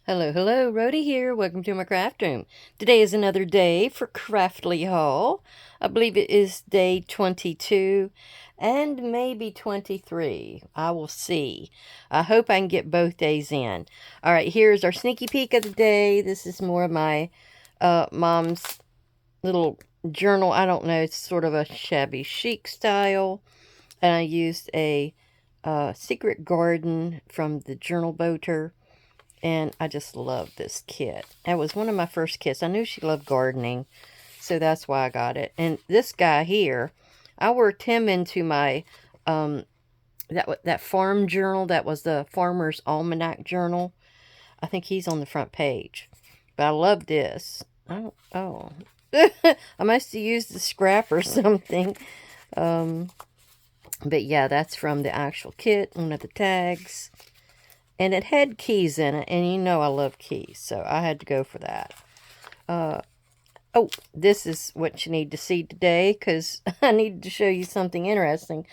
Hello, hello, Rhodey here. Welcome to my craft room. Today is another day for Craftly Haul. I believe it is day 22 and maybe 23. I will see. I hope I can get both days in. All right, here's our sneaky peek of the day. This is more of my mom's little journal. I don't know, it's sort of a shabby chic style. And I used a secret garden from the journal boater. And I just love this kit. That was one of my first kits. I knew she loved gardening, so that's why I got it. And this guy here, I worked him into my that farm journal. That was the Farmer's Almanac journal. I think he's on the front page. But I love this. Oh. I must have used the scrap or something. Um, but yeah, that's from the actual kit. One of the tags. And it had keys in it, and you know I love keys, so I had to go for that. Oh, this is what you need to see today, because I needed to show you something interesting.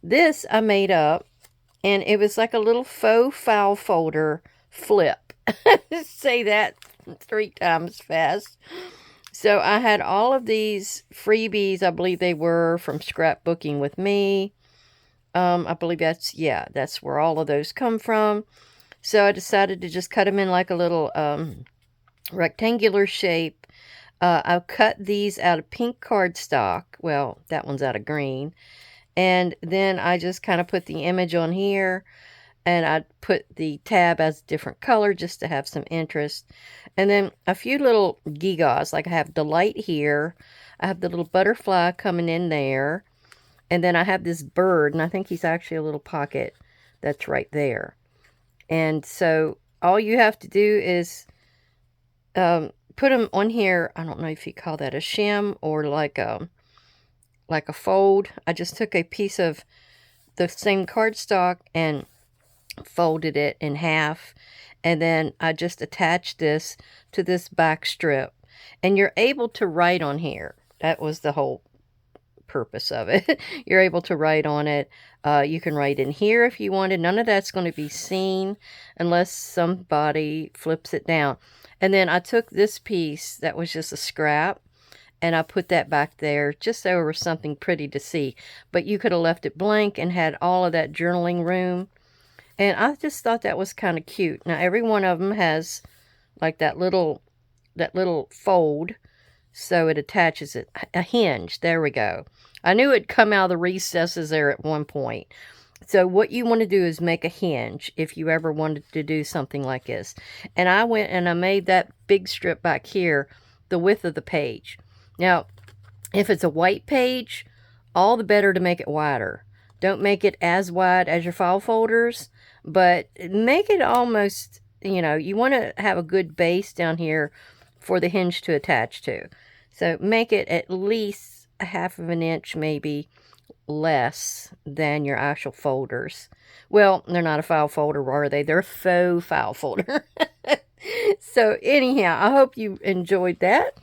This I made up, and it was like a little faux file folder flip. Say that 3 times fast. So I had all of these freebies, I believe they were, from Scrapbooking with Me. I believe that's where all of those come from. So I decided to just cut them in like a little rectangular shape. I cut these out of pink cardstock. Well, that one's out of green. And then I just kind of put the image on here. And I put the tab as a different color just to have some interest. And then a few little gewgaws. Like I have Delight here. I have the little butterfly coming in there. And then I have this bird, and I think he's actually a little pocket that's right there. And so all you have to do is put them on here. I don't know if you call that a shim or like a fold. I just took a piece of the same cardstock and folded it in half. And then I just attached this to this back strip. And you're able to write on here. That was the whole purpose of it. You're able to write on it. You can write in here if you wanted. None of that's going to be seen unless somebody flips it down. And then I took this piece that was just a scrap and I put that back there just so there was something pretty to see. But you could have left it blank and had all of that journaling room. And I just thought that was kind of cute. Now every one of them has like that little fold. So it attaches it. A hinge. There we go. I knew it'd come out of the recesses there at one point. So what you want to do is make a hinge if you ever wanted to do something like this. And I went and I made that big strip back here the width of the page. Now, if it's a white page, all the better to make it wider. Don't make it as wide as your file folders, but make it almost, you want to have a good base down here for the hinge to attach to. So make it at least a 1/2 inch, maybe less than your actual folders. Well, they're not a file folder, are they? They're a faux file folder. So anyhow, I hope you enjoyed that.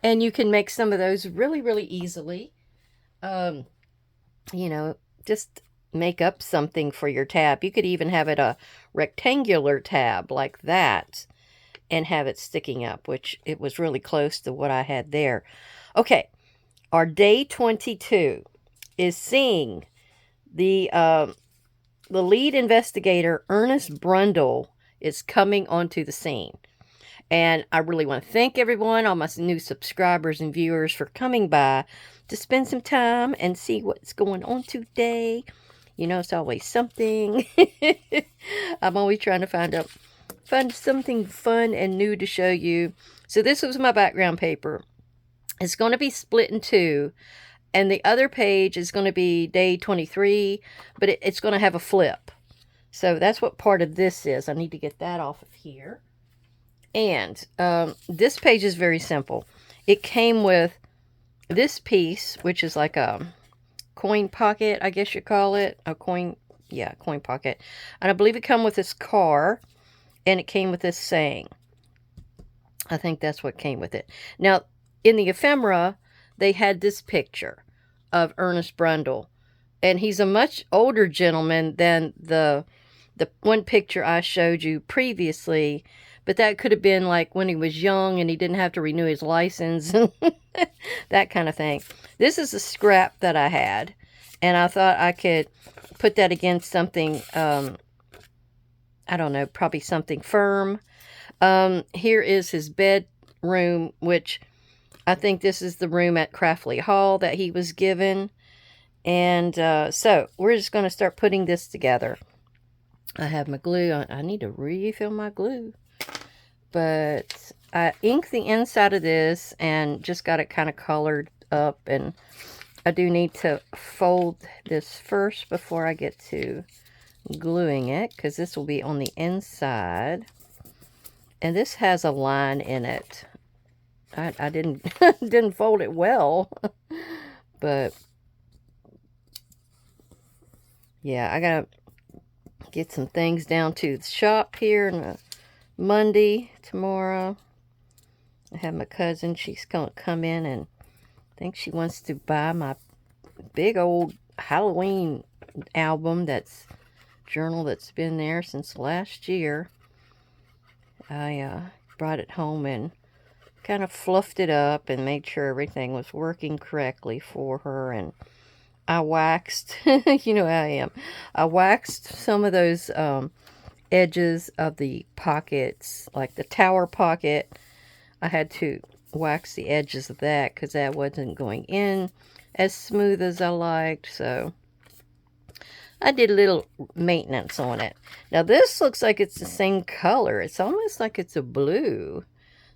And you can make some of those really, really easily. Just make up something for your tab. You could even have it a rectangular tab like that and have it sticking up, which it was really close to what I had there. Okay, our day 22 is seeing the lead investigator, Ernest Brundle, is coming onto the scene. And I really want to thank everyone, all my new subscribers and viewers, for coming by to spend some time and see what's going on today. It's always something. I'm always trying to find something fun and new to show you. So this was my background paper. It's going to be split in two. And the other page is going to be day 23. But it's going to have a flip. So that's what part of this is. I need to get that off of here. And this page is very simple. It came with this piece, which is like a coin pocket, I guess you call it. Coin pocket. And I believe it came with this car. And it came with this saying. I think that's what came with it. Now, in the ephemera, they had this picture of Ernest Brundle. And he's a much older gentleman than the the one picture I showed you previously, but that could have been like when he was young and he didn't have to renew his license and that kind of thing. This is a scrap that I had, and I thought I could put that against something, I don't know, probably something firm. Here is his bedroom, which I think this is the room at Craftly Hall that he was given. And so we're just going to start putting this together. I have my glue. I need to refill my glue. But I inked the inside of this and just got it kind of colored up. And I do need to fold this first before I get to gluing it, because this will be on the inside. And this has a line in it. I didn't didn't fold it well. But yeah, I gotta get some things down to the shop here on Monday, tomorrow. I have my cousin. She's gonna come in and I think she wants to buy my big old Halloween journal that's been there since last year. I brought it home and kind of fluffed it up and made sure everything was working correctly for her. And I waxed, you know how I am. I waxed some of those edges of the pockets, like the tower pocket. I had to wax the edges of that because that wasn't going in as smooth as I liked. So I did a little maintenance on it. Now this looks like it's the same color. It's almost like it's a blue.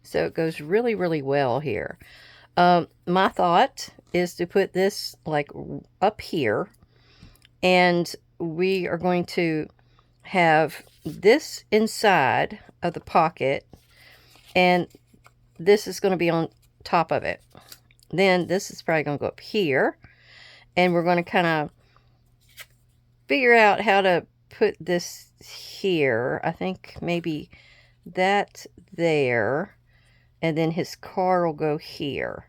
So it goes really, really well here. My thought is to put this like up here. And we are going to have this inside of the pocket. And this is going to be on top of it. Then this is probably going to go up here. And we're going to kind of figure out how to put this here. I think maybe that there. And then his car will go here.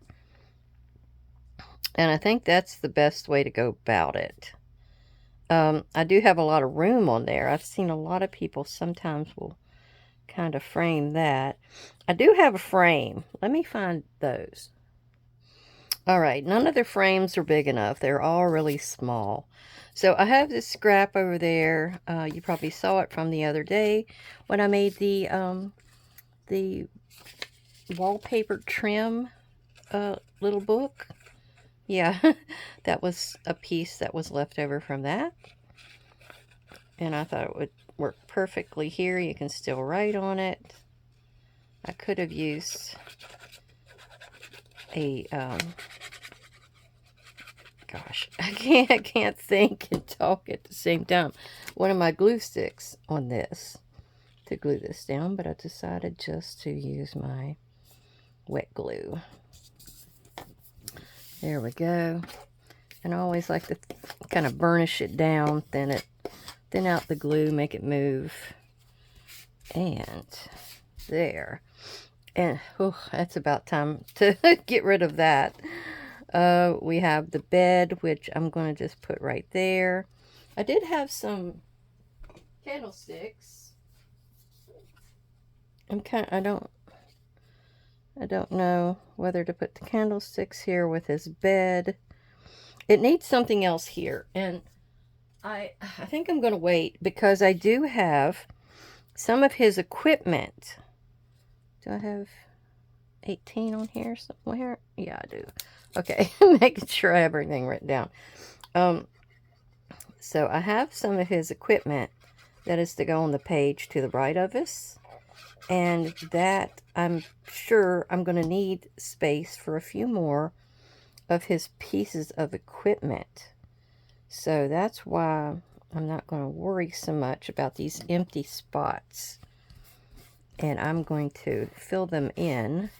And I think that's the best way to go about it. I do have a lot of room on there. I've seen a lot of people sometimes will kind of frame that. I do have a frame. Let me find those. All right, none of the frames are big enough. They're all really small. So I have this scrap over there. You probably saw it from the other day when I made the wallpaper trim little book. Yeah, that was a piece that was left over from that. And I thought it would work perfectly here. You can still write on it. I could have used a, gosh, I can't think and talk at the same time. One of my glue sticks on this to glue this down, but I decided just to use my wet glue. There we go. And I always like to kind of burnish it down, thin out the glue, make it move. And there. And oh, that's about time to get rid of that. We have the bed, which I'm going to just put right there. I did have some candlesticks. I don't know whether to put the candlesticks here with his bed. It needs something else here. And I think I'm going to wait because I do have some of his equipment. Do I have 18 on here somewhere? Yeah, I do. Okay, making sure I have everything written down. So I have some of his equipment that is to go on the page to the right of us. And that, I'm sure I'm going to need space for a few more of his pieces of equipment. So that's why I'm not going to worry so much about these empty spots. And I'm going to fill them in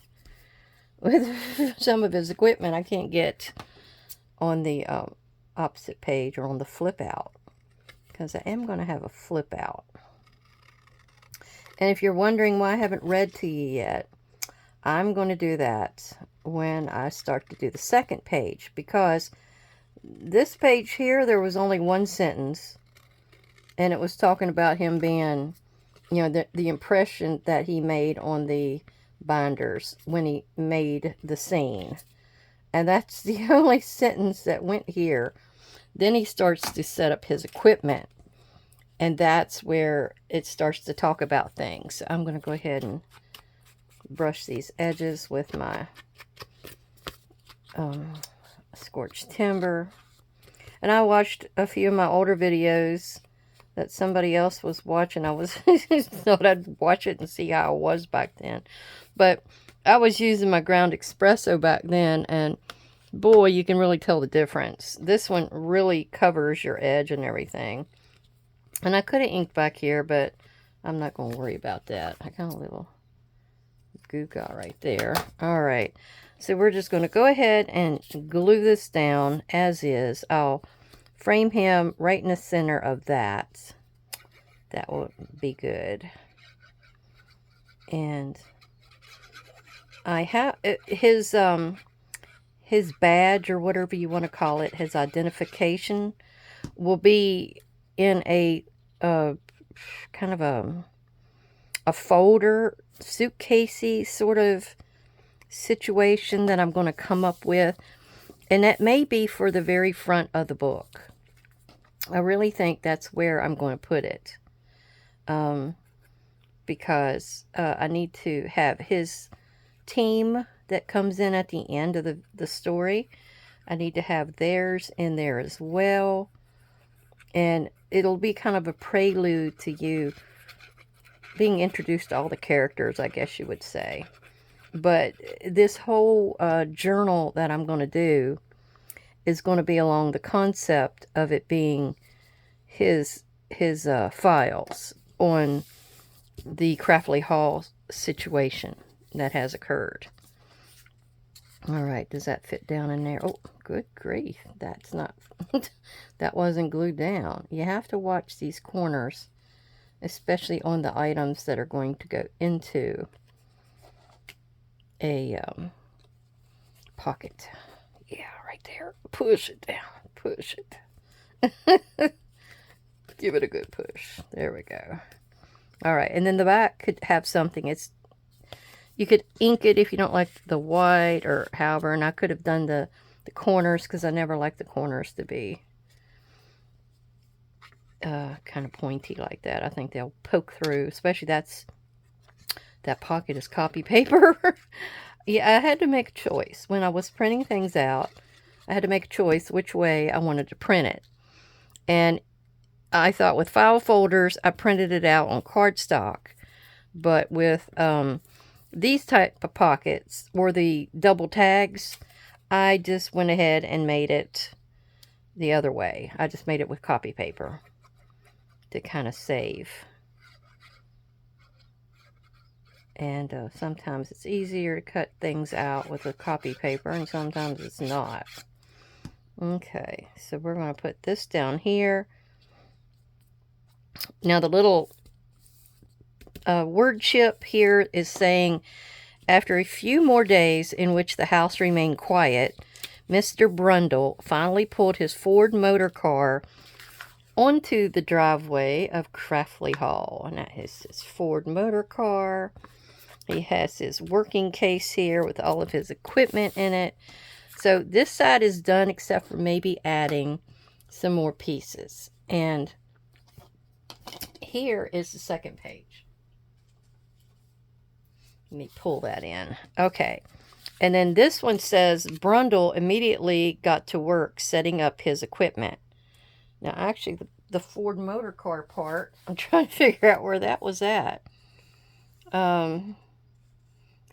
with some of his equipment I can't get on the opposite page or on the flip out. Because I am going to have a flip out. And if you're wondering why I haven't read to you yet, I'm going to do that when I start to do the second page. Because this page here, there was only one sentence. And it was talking about him being, you know, the impression that he made on the binders when he made the scene. And that's the only sentence that went here. Then he starts to set up his equipment. And that's where it starts to talk about things. So I'm going to go ahead and brush these edges with my scorched timber. And I watched a few of my older videos that somebody else was watching. I was thought I'd watch it and see how I was back then. But I was using my ground espresso back then, and boy, you can really tell the difference. This one really covers your edge and everything. And I could have inked back here, but I'm not going to worry about that. I got a little goo got right there. All right. So we're just going to go ahead and glue this down as is. I'll frame him right in the center of that. That will be good. And I have his badge, or whatever you want to call it, his identification, will be in a kind of a folder, suitcasey sort of situation that I'm going to come up with. And that may be for the very front of the book. I really think that's where I'm going to put it. Because I need to have his team that comes in at the end of the story. I need to have theirs in there as well. And it'll be kind of a prelude to you being introduced to all the characters, I guess you would say. But this whole journal that I'm going to do is going to be along the concept of it being his files on the Craftly Hall situation that has occurred. All right, does that fit down in there? Oh, good grief. That's not, that wasn't glued down. You have to watch these corners, especially on the items that are going to go into a pocket. Yeah, right there. Push it down. Push it. Give it a good push. There we go. All right, and then the back could have something. You could ink it if you don't like the white or however, and I could have done the corners because I never like the corners to be kind of pointy like that. I think they'll poke through, especially that pocket is copy paper. Yeah, I had to make a choice. When I was printing things out, I had to make a choice which way I wanted to print it. And I thought with file folders, I printed it out on cardstock. But with these type of pockets, or the double tags, I just went ahead and made it the other way. I just made it with copy paper to kind of save. And sometimes it's easier to cut things out with a copy paper, and sometimes it's not. Okay, so we're going to put this down here. Now the little word chip here is saying, after a few more days in which the house remained quiet, Mr. Brundle finally pulled his Ford motor car onto the driveway of Craftly Hall. And that is his Ford motor car. He has his working case here with all of his equipment in it. So this side is done, except for maybe adding some more pieces. And here is the second page. Let me pull that in. Okay. And then this one says, Brundle immediately got to work setting up his equipment. Now, actually, the Ford motor car part, I'm trying to figure out where that was at.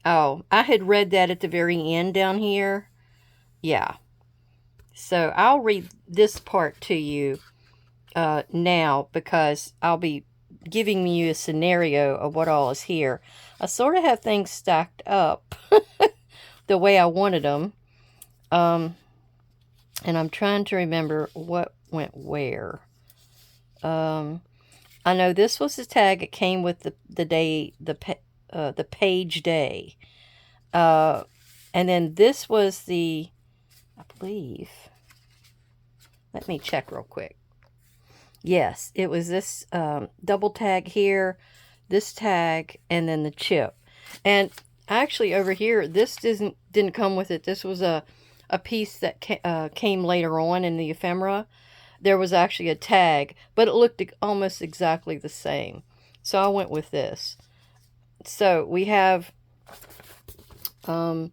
Oh, I had read that at the very end down here. Yeah. So I'll read this part to you now, because I'll be giving you a scenario of what all is here. I sort of have things stacked up the way I wanted them. And I'm trying to remember what went where. I know this was the tag. It came with the day, the page day. And then this was the, I believe, let me check real quick. Yes, it was this double tag here, this tag, and then the chip. And actually over here, this didn't come with it. This was a piece that came later on in the ephemera. There was actually a tag, but it looked almost exactly the same. So I went with this. So we have, um,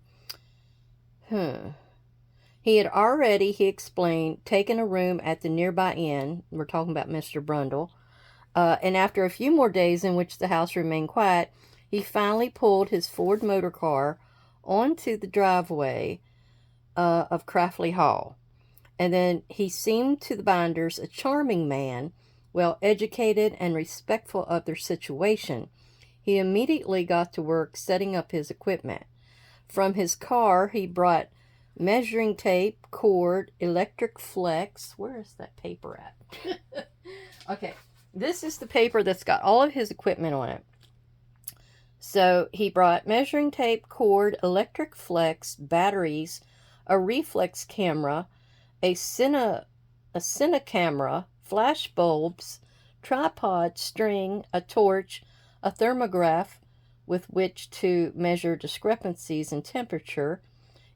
he had already, he explained, taken a room at the nearby inn. We're talking about Mr. Brundle. And after a few more days in which the house remained quiet, he finally pulled his Ford motor car onto the driveway of Craftley Hall. And then he seemed to the Binders a charming man, well educated and respectful of their situation. He immediately got to work setting up his equipment. From his car, he brought measuring tape, cord, electric flex. Where is that paper at? Okay, this is the paper that's got all of his equipment on it. So he brought measuring tape, cord, electric flex, batteries, a reflex camera, a cine camera, flash bulbs, tripod, string, a torch, a thermograph with which to measure discrepancies in temperature,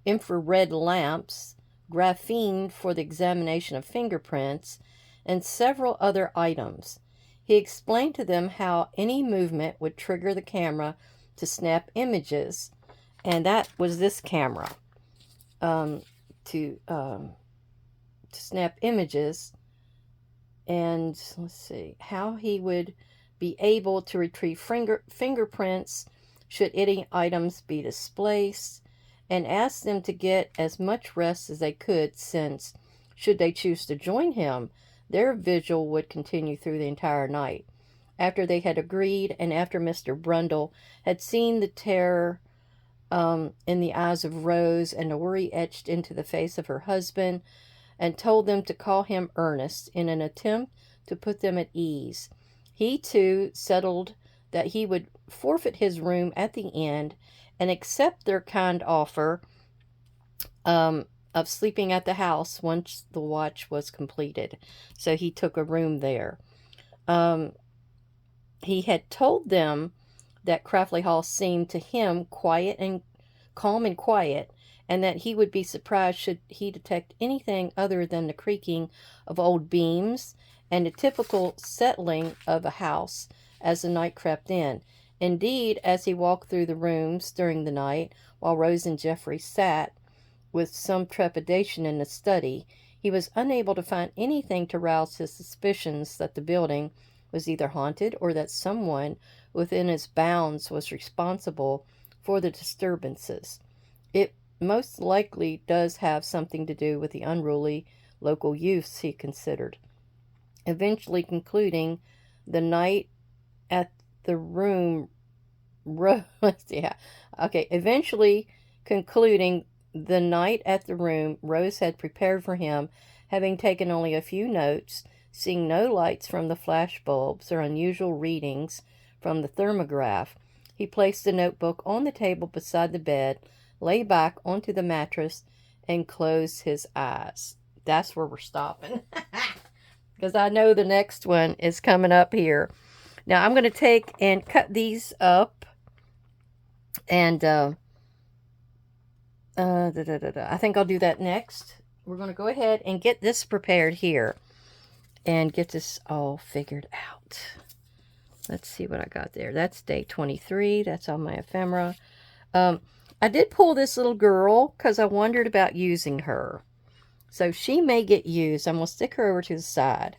infrared lamps, graphene for the examination of fingerprints, and several other items. He explained to them how any movement would trigger the camera to snap images, and that was this camera, to snap images. And let's see, how he would be able to retrieve fingerprints should any items be displaced, and asked them to get as much rest as they could, since, should they choose to join him, their vigil would continue through the entire night. After they had agreed, and after Mr. Brundle had seen the terror in the eyes of Rose and the worry etched into the face of her husband, and told them to call him Ernest in an attempt to put them at ease, he too settled that he would forfeit his room at the end and accept their kind offer of sleeping at the house once the watch was completed. So he took a room there. He had told them that Craftley Hall seemed to him quiet and calm and quiet, and that he would be surprised should he detect anything other than the creaking of old beams and the typical settling of a house as the night crept in. Indeed, as he walked through the rooms during the night, while Rose and Geoffrey sat with some trepidation in the study, he was unable to find anything to rouse his suspicions that the building was either haunted or that someone within its bounds was responsible for the disturbances. It most likely does have something to do with the unruly local youths, he considered, eventually concluding the night at the room eventually concluding the night at the room Rose had prepared for him, having taken only a few notes, seeing no lights from the flash bulbs or unusual readings from the thermograph. He placed the notebook on the table beside the bed, lay back onto the mattress, and closed his eyes. That's where we're stopping. Because I know the next one is coming up here. Now I'm going to take and cut these up. And I think I'll do that next. We're going to go ahead and get this prepared here. And get this all figured out. Let's see what I got there. That's day 23. That's on my ephemera. I did pull this little girl because I wondered about using her. So she may get used. I'm going to stick her over to the side.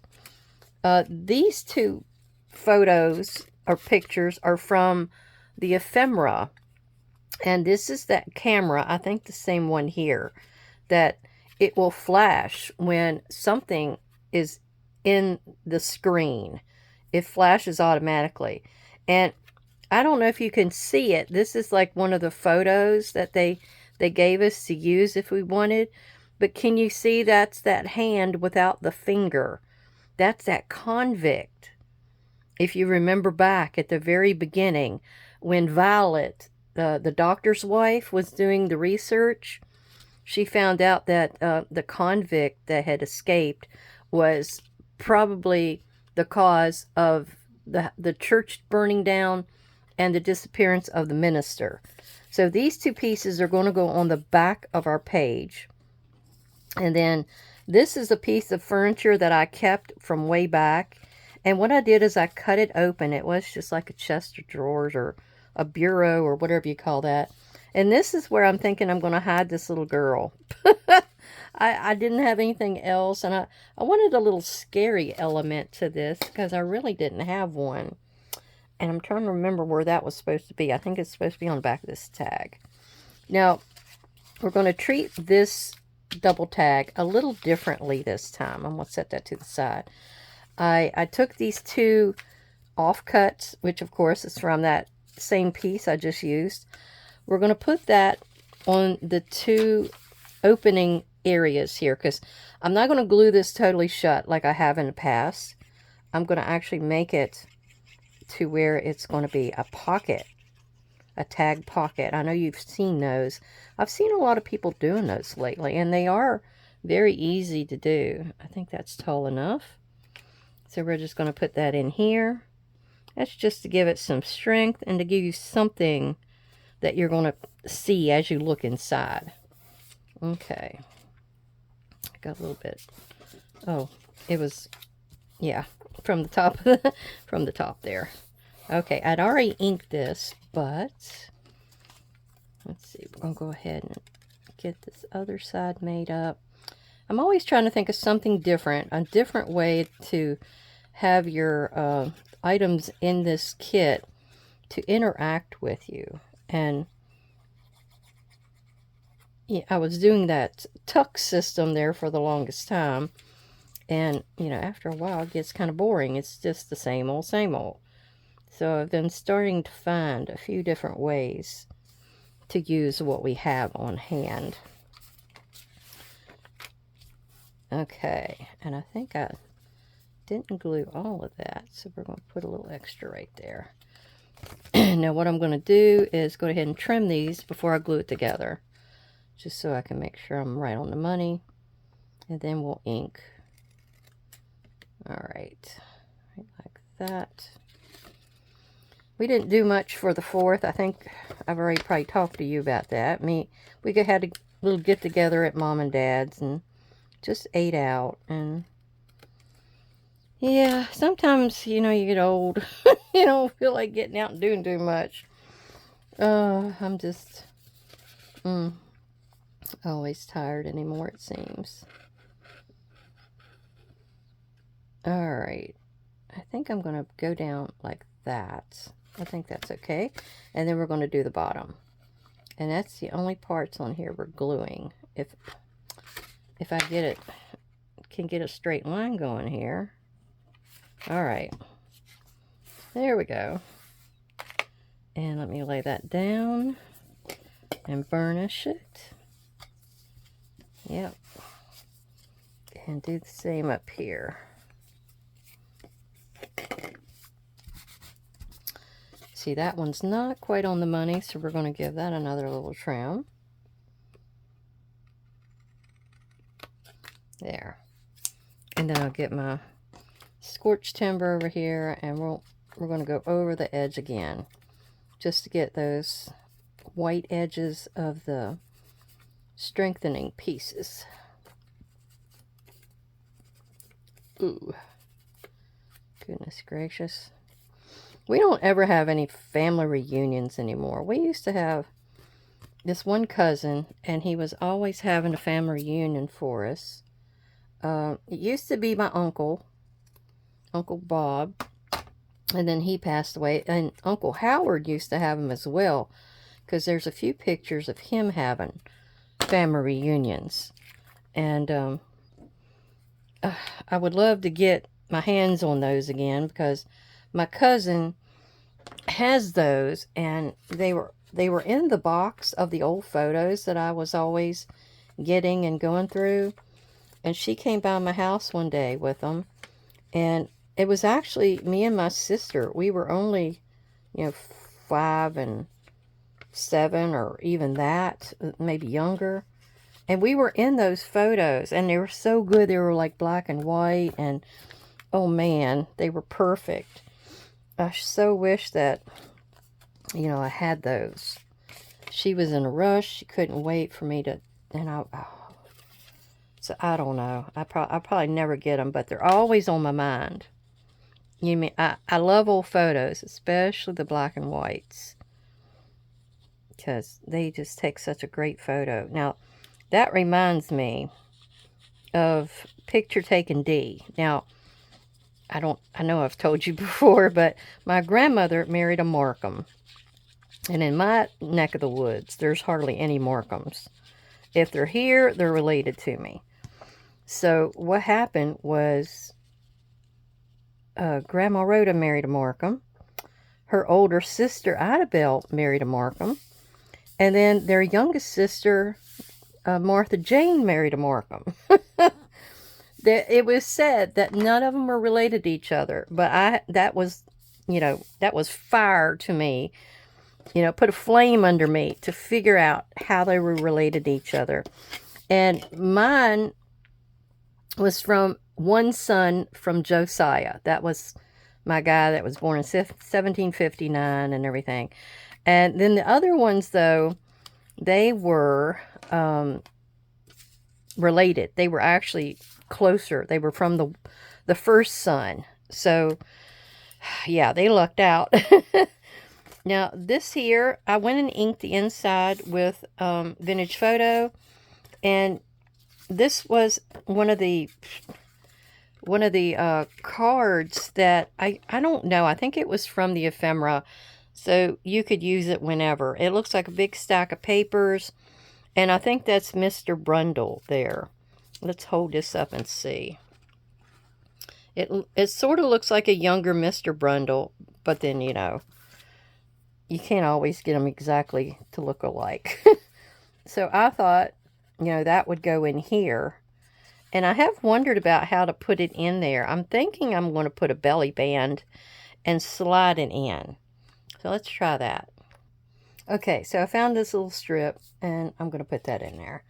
These two photos or pictures are from the ephemera. And this is that camera, I think the same one here, that it will flash when something is in the screen. It flashes automatically. And I don't know if you can see it. This is like one of the photos that they gave us to use if we wanted. But can you see that's that hand without the finger? That's that convict. If you remember back at the very beginning, when Violet, the doctor's wife, was doing the research, she found out that the convict that had escaped was probably the cause of the church burning down and the disappearance of the minister. So these two pieces are going to go on the back of our page. And then this is a piece of furniture that I kept from way back. And what I did is I cut it open. It was just like a chest of drawers or a bureau or whatever you call that. And this is where I'm thinking I'm going to hide this little girl. I didn't have anything else. And I wanted a little scary element to this because I really didn't have one. And I'm trying to remember where that was supposed to be. I think it's supposed to be on the back of this tag. Now, we're going to treat this double tag a little differently this time. I'm going to set that to the side. I took these two offcuts, which of course is from that same piece I just used. We're going to put that on the two opening areas here because I'm not going to glue this totally shut like I have in the past. I'm going to actually make it to where it's going to be a pocket, a tag pocket. I know you've seen those. I've seen a lot of people doing those lately, and they are very easy to do. I think that's tall enough. So we're just going to put that in here. That's just to give it some strength and to give you something that you're going to see as you look inside. Okay. Got a little bit. Oh, it was, yeah, from the top, from the top there. Okay, I'd already inked this, but let's see. We're going to go ahead and get this other side made up. I'm always trying to think of something different, a different way to have your items in this kit to interact with you. And yeah, I was doing that tuck system there for the longest time. And, you know, after a while it gets kind of boring. It's just the same old, same old. So I've been starting to find a few different ways to use what we have on hand. Okay, and I think I didn't glue all of that, so we're going to put a little extra right there. Now what I'm going to do is go ahead and trim these before I glue it together, just so I can make sure I'm right on the money, and then we'll ink. All right, like that. We didn't do much for the 4th. I think I've already probably talked to you about that. We had a little get together at Mom and Dad's and just ate out. And yeah, sometimes, you know, you get old. You don't feel like getting out and doing too much. I'm just always tired anymore, it seems. All right. I think I'm going to go down like that. I think that's okay. And then we're going to do the bottom. And that's the only parts on here we're gluing. If I can get a straight line going here. All right. There we go. And let me lay that down and burnish it. Yep. And do the same up here. See, that one's not quite on the money, so we're going to give that another little trim. There. And then I'll get my scorched timber over here, and we're going to go over the edge again, just to get those white edges of the strengthening pieces. Ooh. Goodness gracious. We don't ever have any family reunions anymore. We used to have this one cousin, and he was always having a family reunion for us. It used to be my uncle, Uncle Bob, and then he passed away. And Uncle Howard used to have them as well, because there's a few pictures of him having family reunions. And I would love to get my hands on those again, because my cousin has those, and they were in the box of the old photos that I was always getting and going through. And she came by my house one day with them, and it was actually me and my sister. We were only, 5 and 7, or even that, maybe younger. And we were in those photos, and they were so good. They were like black and white, and oh man, they were perfect. I so wish that, you know, I had those. She was in a rush. She couldn't wait for me to, and so I don't know. I'll probably never get them, but they're always on my mind. You mean, I love old photos, especially the black and whites, because they just take such a great photo. Now, that reminds me of Picture Taken D. Now, I know I've told you before, but my grandmother married a Markham. And in my neck of the woods, there's hardly any Markhams. If they're here, they're related to me. So what happened was Grandma Rhoda married a Markham. Her older sister, Idabel, married a Markham. And then their youngest sister, Martha Jane, married a Markham. It was said that none of them were related to each other. But that was fire to me. You know, put a flame under me to figure out how they were related to each other. And mine was from one son from Josiah. That was my guy that was born in 1759 and everything. And then the other ones, though, they were related. They were actually closer. They were from the first son. So, yeah, they lucked out. Now, this here, I went and inked the inside with Vintage Photo. And this was one of the cards that I don't know. I think it was from the ephemera, so you could use it whenever. It looks like a big stack of papers, and I think that's Mr. Brundle there. Let's hold this up and see. It sort of looks like a younger Mr. Brundle, but then, you know, you can't always get them exactly to look alike. So I thought, you know, that would go in here. And I have wondered about how to put it in there. I'm thinking I'm going to put a belly band and slide it in. So let's try that. Okay, so I found this little strip, and I'm going to put that in there.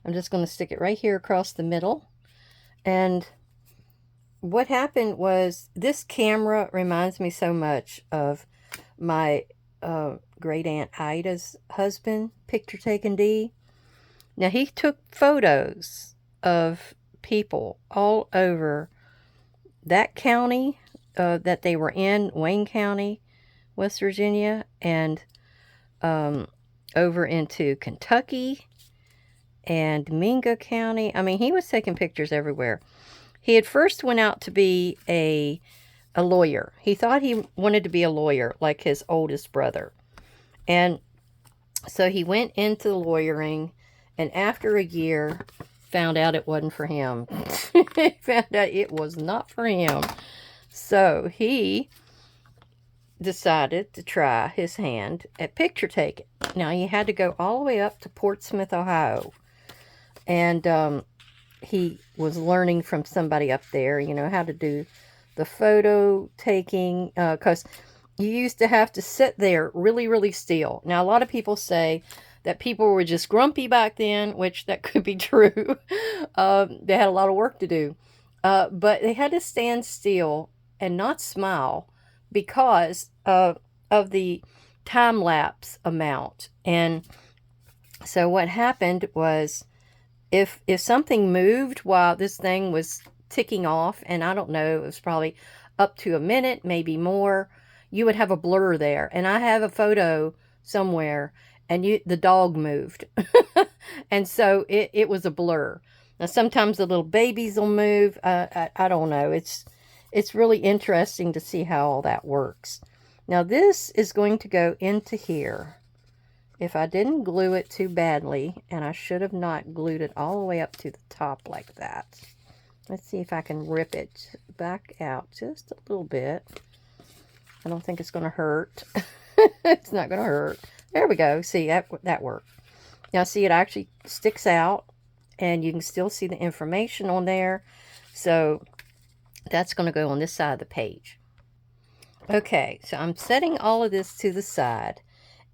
I'm just going to stick it right here across the middle. And what happened was, this camera reminds me so much of my great aunt Ida's husband, Picture Taken D. Now, he took photos of people all over that county that they were in, Wayne County, West Virginia, and over into Kentucky and Mingo County. I mean, he was taking pictures everywhere. He had first went out to be a lawyer. He thought he wanted to be a lawyer like his oldest brother. And so he went into lawyering, and after a year, found out it wasn't for him. He found out it was not for him. So he decided to try his hand at picture taking. Now, he had to go all the way up to Portsmouth, Ohio. And he was learning from somebody up there, you know, how to do the photo taking. Because you used to have to sit there really, really still. Now, a lot of people say that people were just grumpy back then, which that could be true. They had a lot of work to do. But they had to stand still and not smile because of the time-lapse amount. And so what happened was, if something moved while this thing was ticking off, and I don't know, it was probably up to a minute, maybe more, you would have a blur there. And I have a photo somewhere, and the dog moved. And so it was a blur. Now, sometimes the little babies will move. I don't know. It's really interesting to see how all that works. Now, this is going to go into here. If I didn't glue it too badly, and I should have not glued it all the way up to the top like that. Let's see if I can rip it back out just a little bit. I don't think it's going to hurt. It's not going to hurt. There we go. See, that worked. Now, see, it actually sticks out, and you can still see the information on there. So that's going to go on this side of the page. Okay, so I'm setting all of this to the side.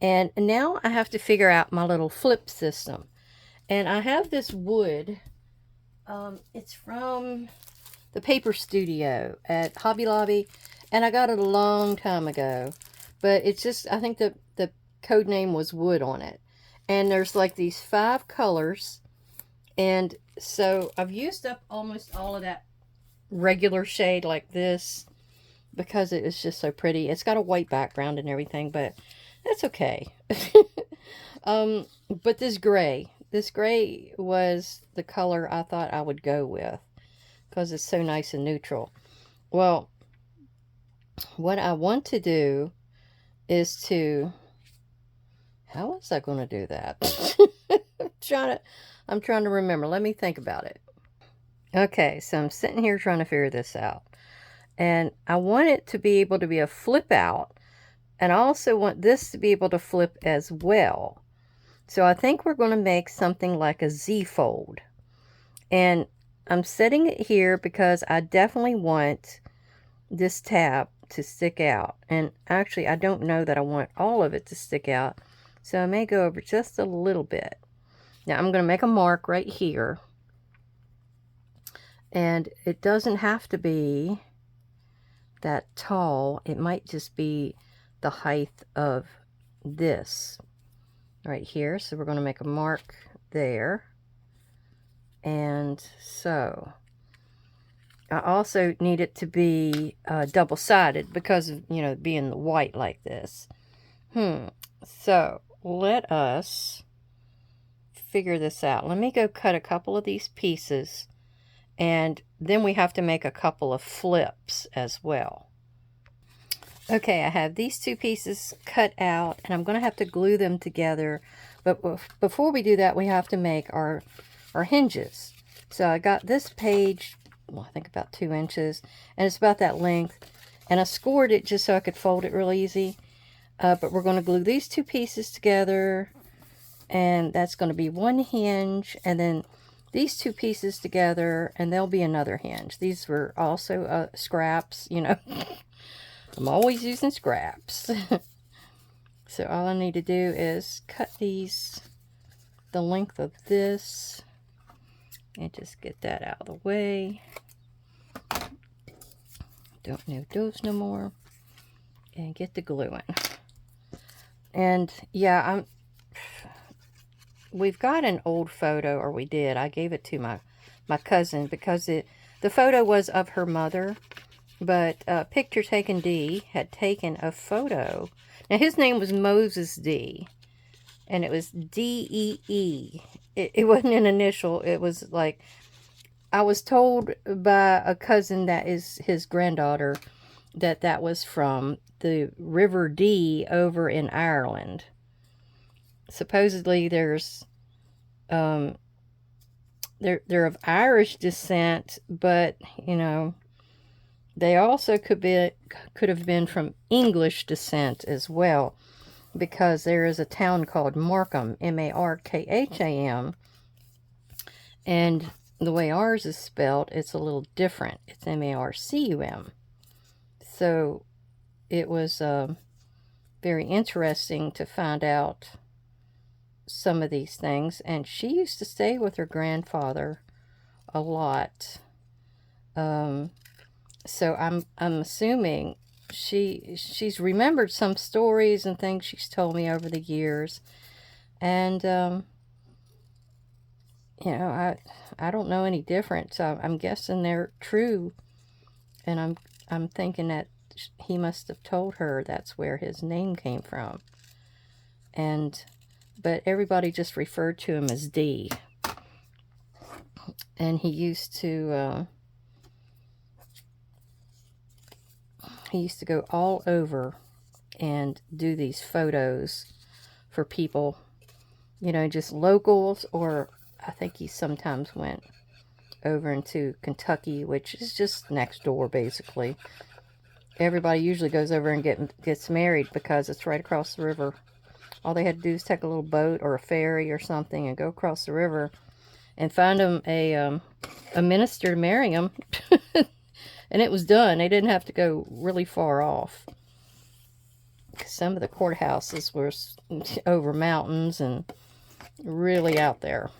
And now I have to figure out my little flip system. And I have this wood. It's from the Paper Studio at Hobby Lobby, and I got it a long time ago. But it's just, I think the code name was Wood on it. And there's like these 5 colors. And so I've used up almost all of that regular shade like this because it is just so pretty. It's got a white background and everything, but that's okay. But this gray was the color I thought I would go with because it's so nice and neutral. Well, what I want to do is to, how was I going to do that? I'm trying to remember. Let me think about it. Okay, so I'm sitting here trying to figure this out. And I want it to be able to be a flip out. And I also want this to be able to flip as well. So I think we're going to make something like a Z fold. And I'm setting it here because I definitely want this tab to stick out. And actually, I don't know that I want all of it to stick out. So I may go over just a little bit. Now I'm going to make a mark right here. And it doesn't have to be that tall. It might just be the height of this right here. So we're going to make a mark there. And so I also need it to be double-sided because of, you know, being white like this. So let us figure this out. Let me go cut a couple of these pieces, and then we have to make a couple of flips as well. Okay, I have these 2 pieces cut out, and I'm going to have to glue them together. But before we do that, we have to make our hinges. So I got this page, well, I think about 2 inches, and it's about that length. And I scored it just so I could fold it real easy. But we're going to glue these 2 pieces together, and that's going to be one hinge, and then these 2 pieces together, and there'll be another hinge. These were also scraps, you know. I'm always using scraps. So all I need to do is cut these the length of this and just get that out of the way. Don't need those no more. And get the gluing. And yeah, we've got an old photo, or we did. I gave it to my cousin because the photo was of her mother. But Picture Taken D had taken a photo. Now, his name was Moses D. And it was D-E-E. It wasn't an initial. It was like, I was told by a cousin that is his granddaughter that was from the River Dee over in Ireland. Supposedly there's, they're of Irish descent, but, you know, they also could have been from English descent as well, because there is a town called Markham, M-A-R-K-H-A-M, and the way ours is spelled, it's a little different. It's M-A-R-C-U-M. So it was very interesting to find out some of these things, and she used to stay with her grandfather a lot. So I'm assuming she's remembered some stories and things she's told me over the years, and you know, I don't know any different, so I'm guessing they're true, and I'm thinking that he must have told her that's where his name came from, but everybody just referred to him as D, and he used to go all over and do these photos for people, you know, just locals, or I think he sometimes went over into Kentucky, which is just next door, basically. Everybody usually goes over and gets married because it's right across the river. All they had to do is take a little boat or a ferry or something and go across the river and find them a minister to marry them. And it was done. They didn't have to go really far off. Some of the courthouses were over mountains and really out there.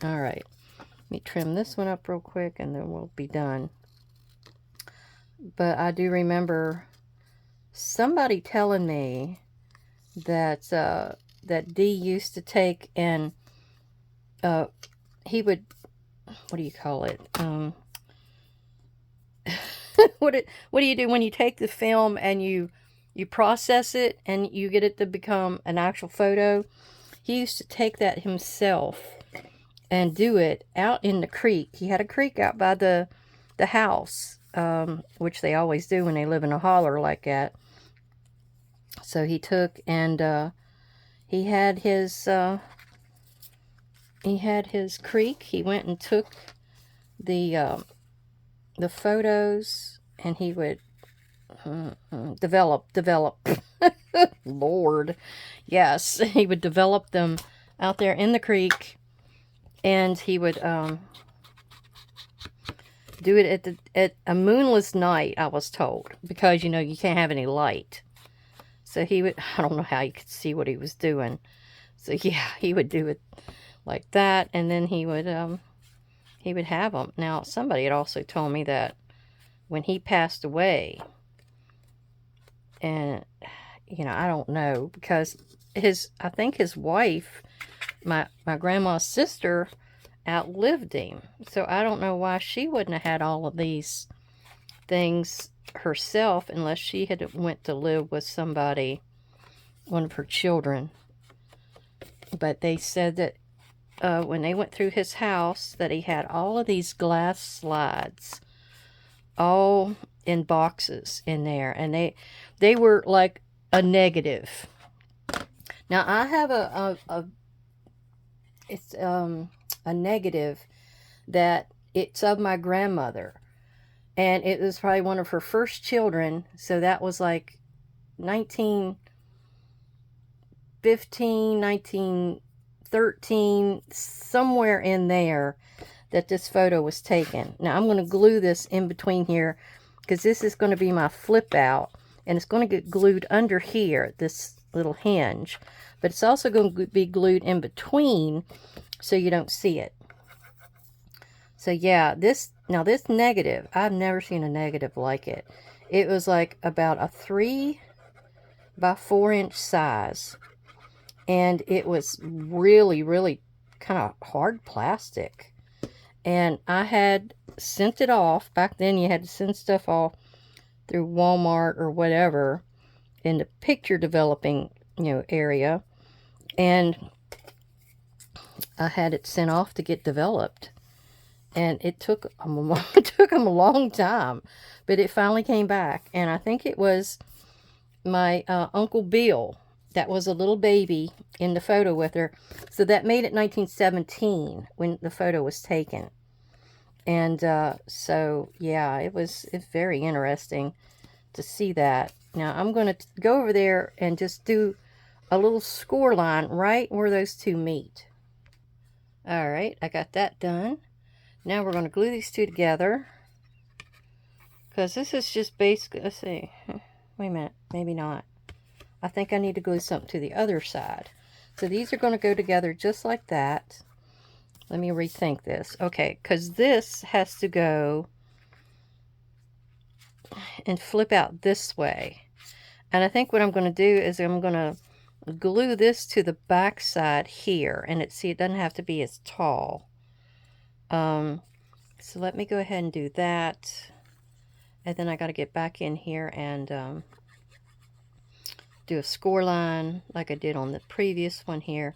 All right. me trim this one up real quick and then we'll be done. But I do remember somebody telling me that that D used to take and he would, what do you call it? What do you do when you take the film and you process it and you get it to become an actual photo? He used to take that himself and do it out in the creek. He had a creek out by the house, which they always do when they live in a holler like that. So he took and he had his creek. He went and took the photos, and he would develop. Lord, yes, he would develop them out there in the creek, and he would do it at a moonless night, I was told, because you know you can't have any light. So he would, I don't know how you could see what he was doing. So yeah, he would do it like that, and then he would have them. Now, somebody had also told me that when he passed away, and you know, I don't know, because I think his wife, my grandma's sister, outlived him. So I don't know why she wouldn't have had all of these things herself, unless she had went to live with somebody, one of her children. But they said that when they went through his house, that he had all of these glass slides all in boxes in there, and they were like a negative. Now I have a negative that it's of my grandmother, and it was probably one of her first children, so that was like 1915, 1913, somewhere in there that this photo was taken. Now I'm going to glue this in between here, because this is going to be my flip out, and it's going to get glued under here, this little hinge, but it's also going to be glued in between so you don't see it. So yeah, this negative, I've never seen a negative like it. It was like about a 3 by 4 inch size, and it was really, really kind of hard plastic. And I had sent it off. Back then you had to send stuff off through Walmart or whatever in the picture developing, you know, area. And I had it sent off to get developed. And it took them a long time, but it finally came back. And I think it was my Uncle Bill that was a little baby in the photo with her. So that made it 1917 when the photo was taken. And so yeah, it's very interesting to see that. Now I'm going to go over there and just do a little score line right where those two meet. All right, I got that done. Now we're going to glue these two together, because this is just basically, let's see, wait a minute, maybe not. I think I need to glue something to the other side. So these are going to go together just like that. Let me rethink this. Okay, because this has to go and flip out this way. And I think what I'm going to do is I'm going to glue this to the back side here. And it doesn't have to be as tall. So let me go ahead and do that. And then I got to get back in here and do a score line like I did on the previous one here.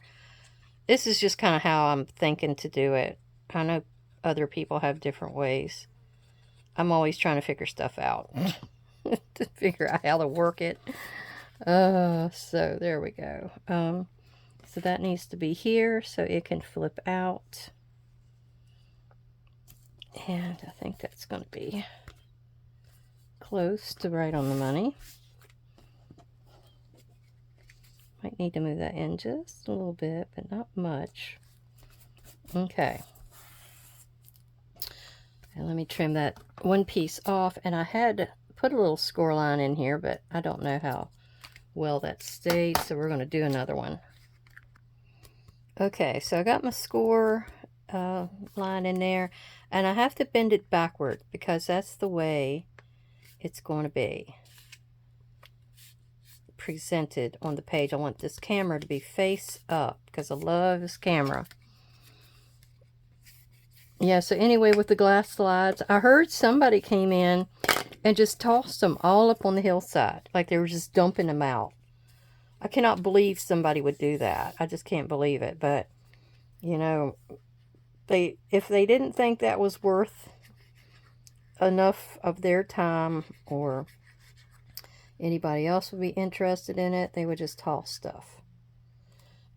This is just kind of how I'm thinking to do it. I know other people have different ways. I'm always trying to figure stuff out to figure out how to work it. So there we go. So that needs to be here so it can flip out. And I think that's going to be close to right on the money. Might need to move that in just a little bit, but not much. Okay. And let me trim that one piece off. And I had put a little score line in here, but I don't know how well that stayed, so we're going to do another one. Okay, so I got my score line in there. And I have to bend it backward because that's the way it's going to be presented on the page. I want this camera to be face up because I love this camera. Yeah, so anyway, with the glass slides, I heard somebody came in and just tossed them all up on the hillside. Like they were just dumping them out. I cannot believe somebody would do that. I just can't believe it. But, you know, if they didn't think that was worth enough of their time or anybody else would be interested in it, they would just toss stuff.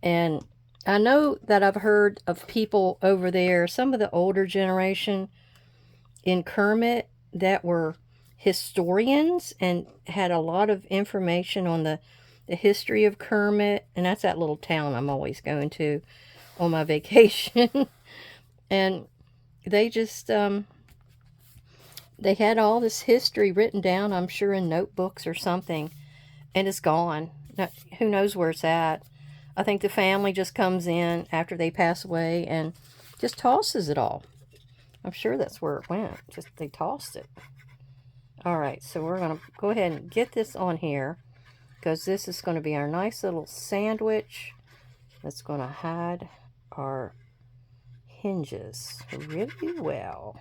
And I know that I've heard of people over there, some of the older generation in Kermit that were historians and had a lot of information on the history of Kermit. And that's that little town I'm always going to on my vacation. And they just, they had all this history written down, I'm sure in notebooks or something, and it's gone. Who knows where it's at? I think the family just comes in after they pass away and just tosses it all. I'm sure that's where it went. Just they tossed it. All right, so we're going to go ahead and get this on here because this is going to be our nice little sandwich that's going to hide our hinges really well.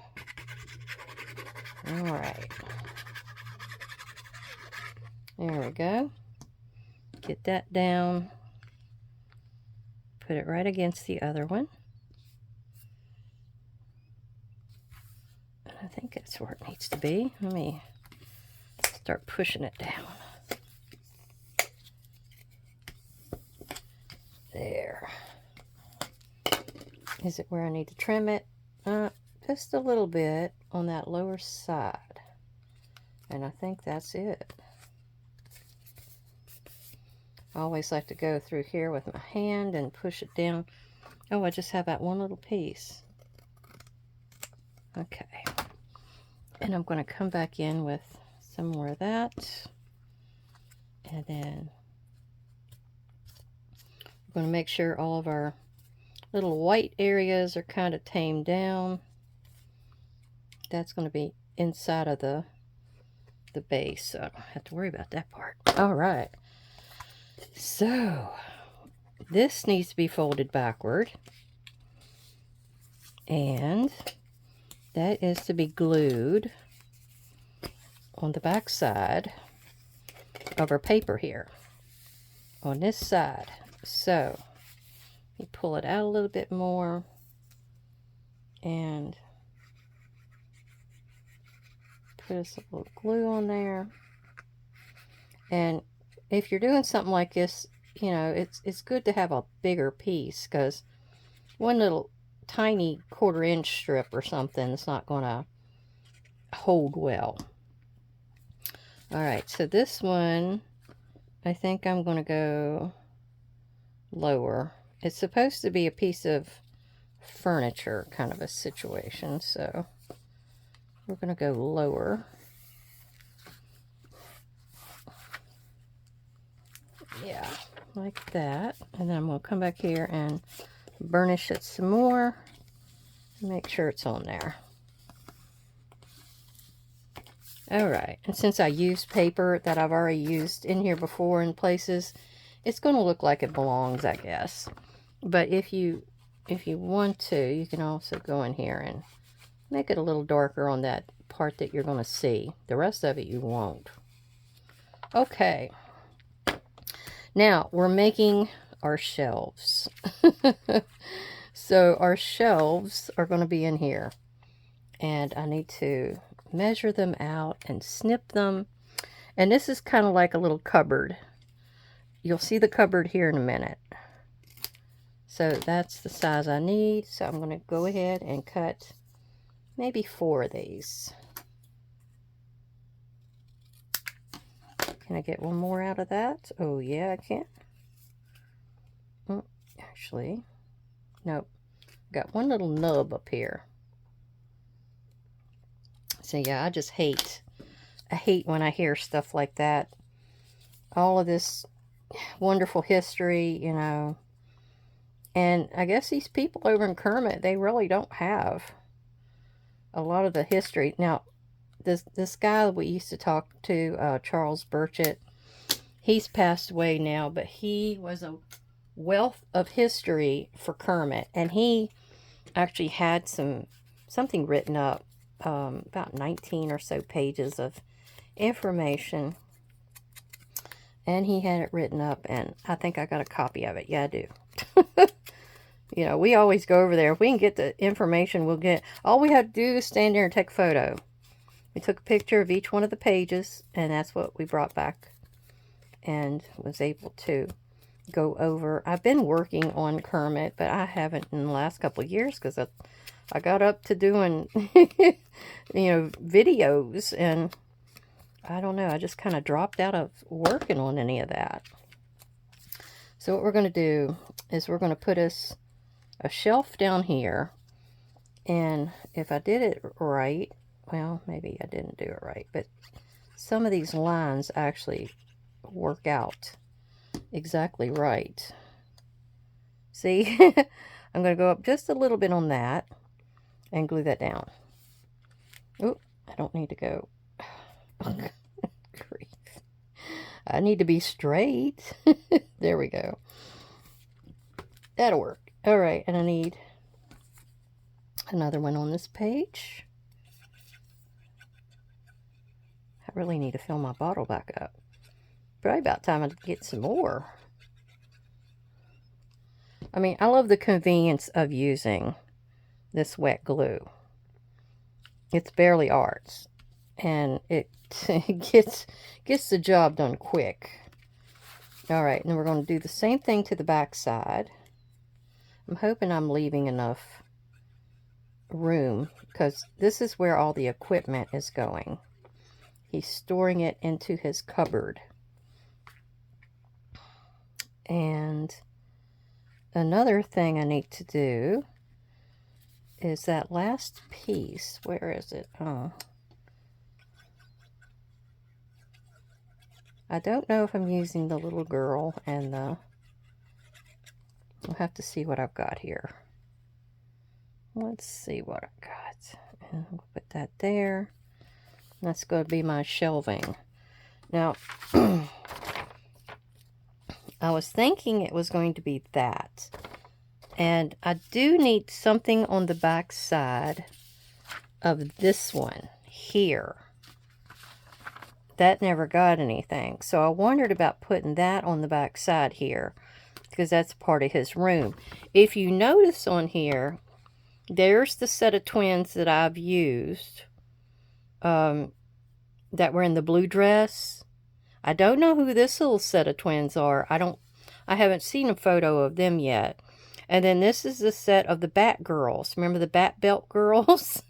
All right. There we go. Get that down. Put it right against the other one. I think that's where it needs to be. Let me start pushing it down. There. Is it where I need to trim it? Just a little bit on that lower side. And I think that's it. I always like to go through here with my hand and push it down. Oh, I just have that one little piece. Okay. And I'm going to come back in with some more of that. And then we're going to make sure all of our little white areas are kind of tamed down. That's going to be inside of the base, so I don't have to worry about that part. All right. So this needs to be folded backward. And that is to be glued on the back side of our paper here on this side. So you pull it out a little bit more and put us a little glue on there. And if you're doing something like this, you know, it's good to have a bigger piece because one little tiny 1/4 inch strip or something is not going to hold well. All right, so this one, I think I'm going to go lower. It's supposed to be a piece of furniture kind of a situation, so we're going to go lower. Yeah, like that. And then I'm going to come back here and burnish it some more. Make sure it's on there. Alright, and since I used paper that I've already used in here before in places, it's going to look like it belongs, I guess. But if you want to, you can also go in here and make it a little darker on that part that you're going to see. The rest of it you won't. Okay. Now, we're making our shelves. So, our shelves are going to be in here. And I need to measure them out and snip them. And this is kind of like a little cupboard. You'll see the cupboard here in a minute. So, that's the size I need. So, I'm going to go ahead and cut maybe 4 of these. Can I get one more out of that? Oh, yeah, I can. Actually, nope. Got one little nub up here. So, yeah, I just hate. I hate when I hear stuff like that. All of this wonderful history, you know, And I guess these people over in Kermit, they really don't have a lot of the history. Now, this guy we used to talk to, Charles Burchett, he's passed away now, but he was a wealth of history for Kermit, and he actually had something written up, about 19 or so pages of information, and he had it written up, and I think I got a copy of it. Yeah, I do. You know, we always go over there. If we can get the information, we'll get. All we had to do is stand there and take a photo. We took a picture of each one of the pages, and that's what we brought back and was able to go over. I've been working on Kermit, but I haven't in the last couple of years because I got up to doing, videos, and I don't know, I just kind of dropped out of working on any of that. So what we're going to do is we're going to put us a shelf down here, and if I did it right, well, maybe I didn't do it right, but some of these lines actually work out exactly right. See, I'm going to go up just a little bit on that and glue that down. Oh, I don't need to go. Grief. I need to be straight. There we go. That'll work. All right, and I need another one on this page. I really need to fill my bottle back up. Probably about time I get some more. I mean, I love the convenience of using this wet glue. It's barely arts, and it gets the job done quick. All right, and then we're going to do the same thing to the back side. I'm hoping I'm leaving enough room because this is where all the equipment is going. He's storing it into his cupboard. And another thing I need to do is that last piece. Where is it? Oh. I don't know if I'm using the little girl and the... We'll have to see what I've got here. Let's see what I've got. And we'll put that there. That's going to be my shelving. Now, I was thinking it was going to be that. And I do need something on the back side of this one here. That never got anything. So I wondered about putting that on the back side here, because that's part of his room. If you notice on here, there's the set of twins that I've used, that were in the blue dress. I don't know who this little set of twins are. I haven't seen a photo of them yet. And then this is the set of the Bat Girls. Remember the Bat Belt Girls?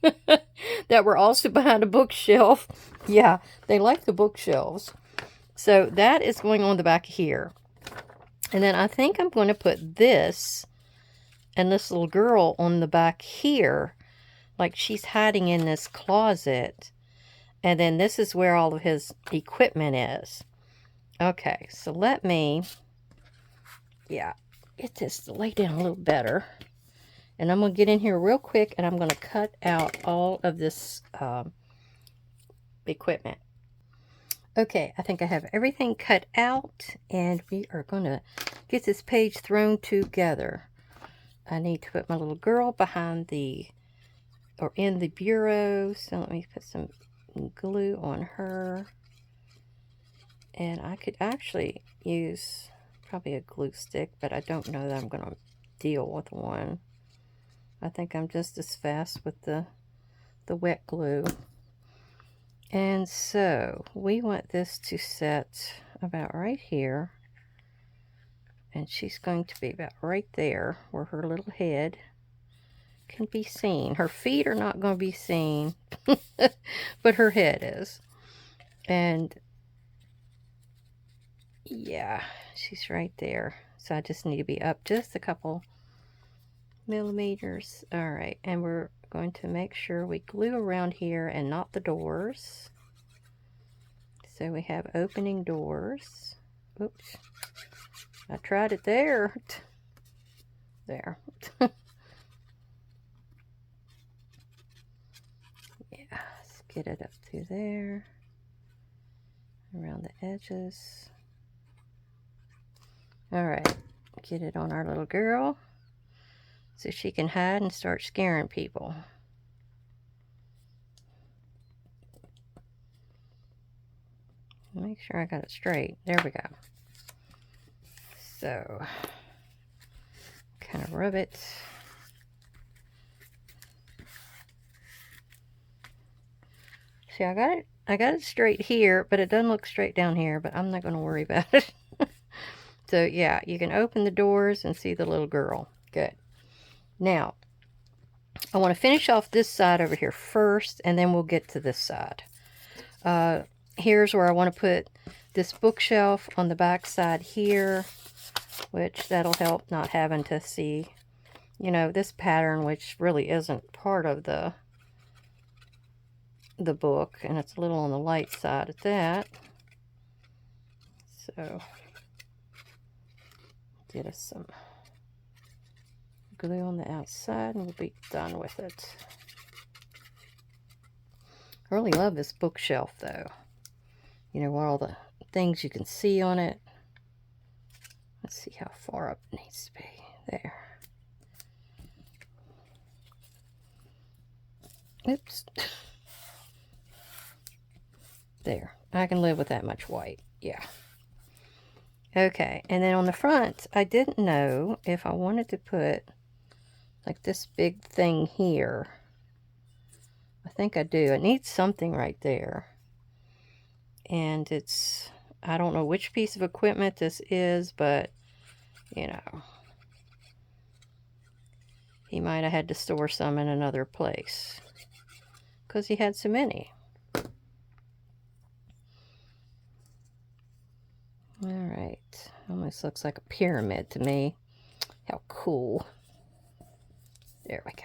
That were also behind a bookshelf. Yeah, they like the bookshelves. So that is going on the back here. And then I think I'm going to put this and this little girl on the back here. Like she's hiding in this closet. And then this is where all of his equipment is. Okay, so let me, get this to lay down a little better. And I'm going to get in here real quick and I'm going to cut out all of this equipment. Okay, I think I have everything cut out and we are going to get this page thrown together. I need to put my little girl behind in the bureau. So let me put some glue on her. And I could actually use probably a glue stick, but I don't know that I'm going to deal with one. I think I'm just as fast with the wet glue. And so we want this to set about right here. And she's going to be about right there where her little head can be seen. Her feet are not going to be seen, but her head is. And yeah, she's right there. So I just need to be up just a couple millimeters. All right, and we're going to make sure we glue around here and not the doors. So we have opening doors. Oops, I tried it there. there. Yeah, let's get it up through there, around the edges. All right, get it on our little girl so she can hide and start scaring people. Make sure I got it straight. There we go. So, kind of rub it. See, I got it straight here, but it doesn't look straight down here, but I'm not going to worry about it. So, yeah, you can open the doors and see the little girl. Good. Now, I want to finish off this side over here first, and then we'll get to this side. Here's where I want to put this bookshelf on the back side here, which that'll help not having to see, you know, this pattern, which really isn't part of the book, and it's a little on the light side of that. So, get us some glue on the outside and we'll be done with it. I really love this bookshelf though. You know, all the things you can see on it. Let's see how far up it needs to be. There. Oops. There. I can live with that much white. Yeah. Okay. And then on the front, I didn't know if I wanted to put like this big thing here. I think I do. It needs something right there. And it's, I don't know which piece of equipment this is, but, you know, he might have had to store some in another place because he had so many. All right. Almost looks like a pyramid to me. How cool. There we go.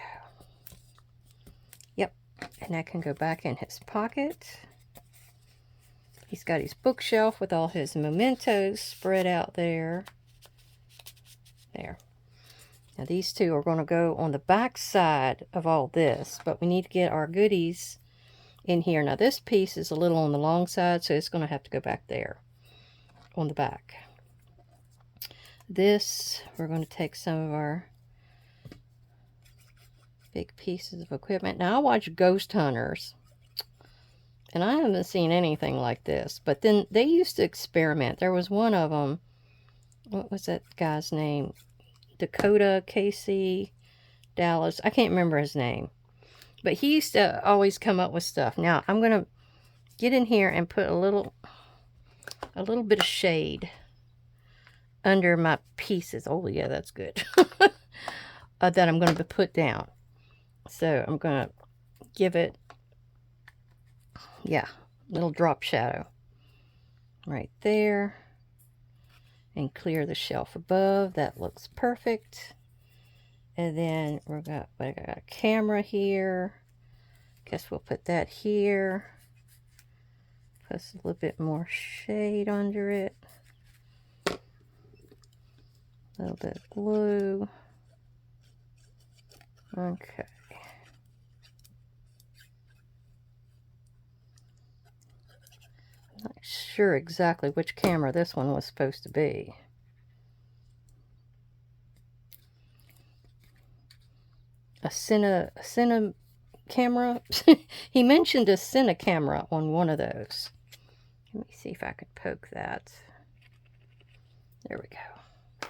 Yep. And that can go back in his pocket. He's got his bookshelf with all his mementos spread out there. There. Now these two are going to go on the back side of all this, but we need to get our goodies in here. Now this piece is a little on the long side, so it's going to have to go back there on the back. This, we're going to take some of our big pieces of equipment. Now I watch Ghost Hunters, and I haven't seen anything like this, but then they used to experiment. There was one of them, what was that guy's name? Dakota, Casey, Dallas. I can't remember his name. But he used to always come up with stuff. Now, I'm going to get in here and put a little bit of shade under my pieces. Oh, yeah, that's good. That I'm going to put down. So, I'm going to give it, yeah, a little drop shadow right there. And clear the shelf above. That looks perfect. And then I got a camera here. Guess we'll put that here. Plus a little bit more shade under it. A little bit of glue. Okay. Not sure exactly which camera this one was supposed to be. A Cine camera. He mentioned a Cine camera on one of those. Let me see if I could poke that. There we go.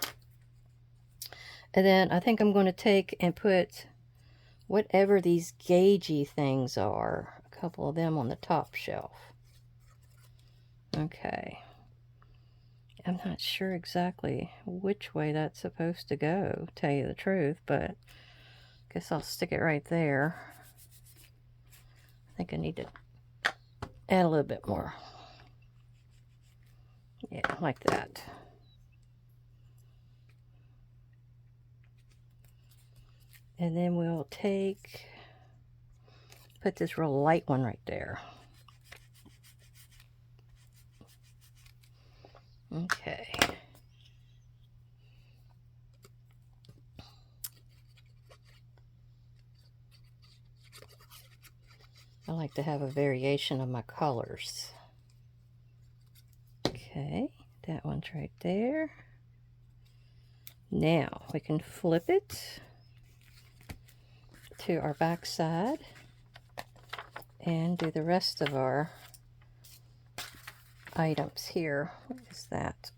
And then I think I'm going to take and put whatever these gaugey things are, a couple of them on the top shelf. Okay. I'm not sure exactly which way that's supposed to go, tell you the truth, but I guess I'll stick it right there. I think I need to add a little bit more. Yeah, like that. And then we'll put this real light one right there. Okay. I like to have a variation of my colors. Okay, that one's right there. Now we can flip it to our back side and do the rest of our items here. What is that?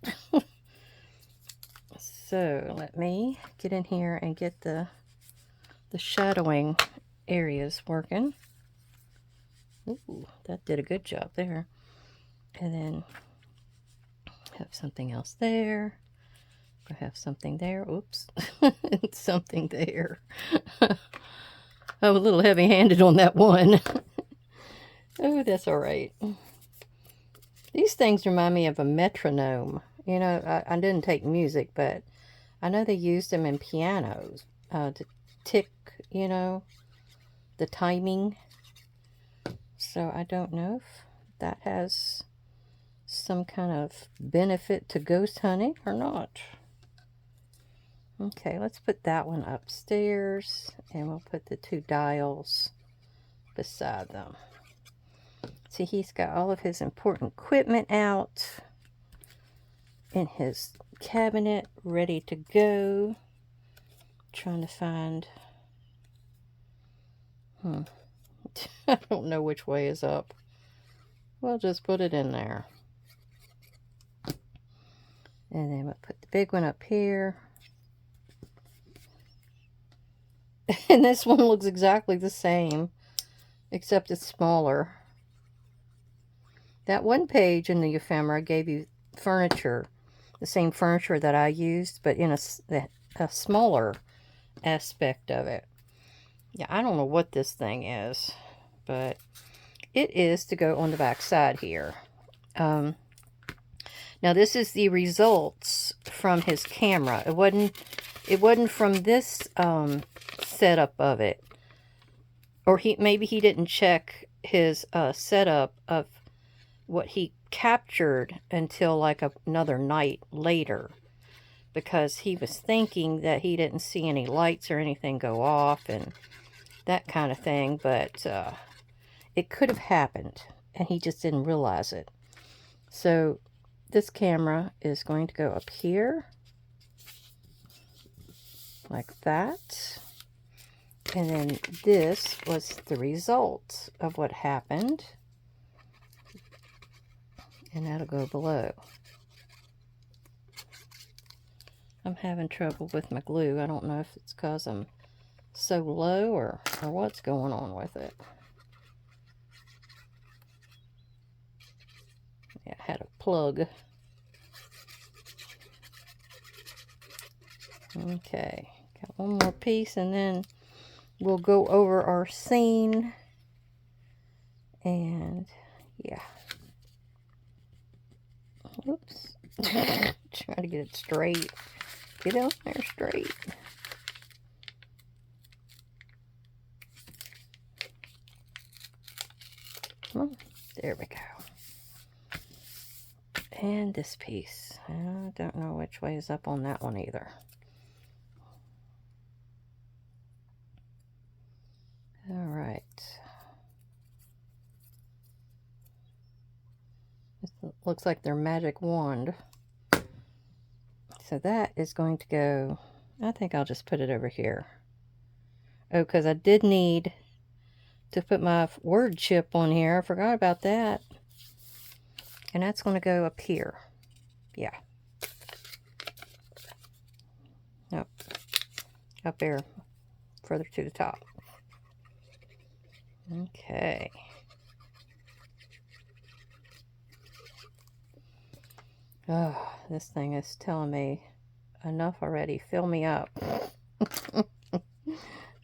So let me get in here and get the shadowing areas working. Ooh, that did a good job there. And then have something else there. I have something there. Oops. Something there. I was a little heavy-handed on that one. Oh, that's all right. These things remind me of a metronome. You know, I didn't take music, but I know they used them in pianos to tick, you know, the timing. So I don't know if that has some kind of benefit to ghost hunting or not. Okay, let's put that one upstairs, and we'll put the 2 dials beside them. See, he's got all of his important equipment out in his cabinet, ready to go. Trying to find... I don't know which way is up. We'll just put it in there. And then we'll put the big one up here. And this one looks exactly the same, except it's smaller. That one page in the ephemera gave you furniture, the same furniture that I used, but in a smaller aspect of it. Yeah, I don't know what this thing is, but it is to go on the back side here. Now this is the results from his camera. It wasn't from this setup of it, or maybe he didn't check his setup of what he captured until like another night later, because he was thinking that he didn't see any lights or anything go off and that kind of thing, but it could have happened and he just didn't realize it. So this camera is going to go up here like that, and then this was the result of what happened, and that'll go below. I'm having trouble with my glue. I don't know if it's because I'm so low or what's going on with it. Yeah, I had a plug. Okay, got one more piece, and then we'll go over our scene. And yeah. Oops. Trying to get it straight. Get on there straight. Oh, there we go. And this piece. I don't know which way is up on that one either. All right. This looks like their magic wand. So that is going to go, I think I'll just put it over here. Oh, because I did need to put my word chip on here. I forgot about that. And that's going to go up here. Yeah. Nope. Up there, further to the top. Okay. Oh, this thing is telling me enough already. Fill me up.